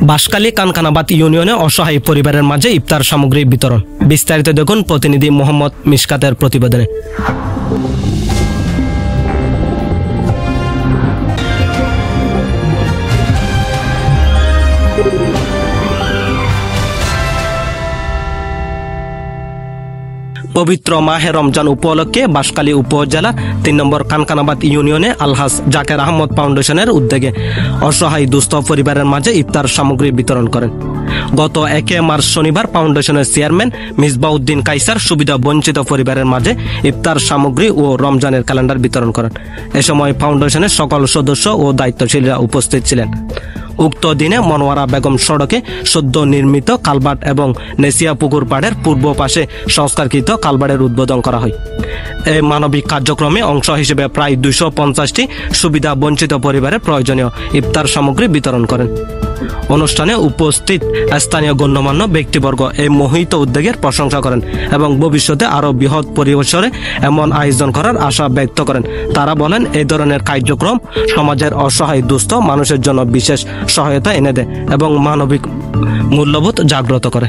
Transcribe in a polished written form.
বাঁশখালী কানকানাবাদ ইউনিয়নে অসহায় পরিবারের মাঝে ইফতার সামগ্রী বিতরণ। বিস্তারিত দেখুন প্রতিনিধি মোহাম্মদ মিশকাতের প্রতিবেদনে। পবিত্র মাহে রমজান উপলক্ষে বাঁশখালী উপজেলা ৩ নম্বর কানকানাবাদ ইউনিয়নে আলহাজ জাকের আহমদ ফাউন্ডেশনের উদ্যোগে অসহায় দুস্থ পরিবারের মাঝে ইফতার সামগ্রী বিতরণ করেন। গত ১ মার্চ শনিবার ফাউন্ডেশনের চেয়ারম্যান মিসবাউদ্দিন কাইসার সুবিধা বঞ্চিত পরিবারের মাঝে ইফতার সামগ্রী ও রমজানের ক্যালেন্ডার বিতরণ করেন। এ সময় ফাউন্ডেশনের সকল সদস্য ও দায়িত্বশীলরা উপস্থিত ছিলেন। উক্ত দিনে মনোয়ারা বেগম সড়কে সদ্য নির্মিত কালভার্ট এবং নেসিয়া পুকুর পাড়ের পূর্ব পাশে সংস্কারকৃত কালভার্টের উদ্বোধন করা হয়। এই মানবিক কার্যক্রমে অংশ হিসেবে প্রায় ২৫০টি সুবিধা বঞ্চিত পরিবারের প্রয়োজনীয় ইফতার সামগ্রী বিতরণ করেন। অনুষ্ঠানে উপস্থিত স্থানীয় গণ্যমান্য ব্যক্তিবর্গ এই মোহিত উদ্যোগের প্রশংসা করেন এবং ভবিষ্যতে আরও বৃহৎ পরিসরে এমন আয়োজন করার আশা ব্যক্ত করেন। তারা বলেন, এই ধরনের কার্যক্রম সমাজের অসহায় দুস্থ মানুষের জন্য বিশেষ সহায়তা এনে দেয় এবং মানবিক মূল্যবোধ জাগ্রত করে।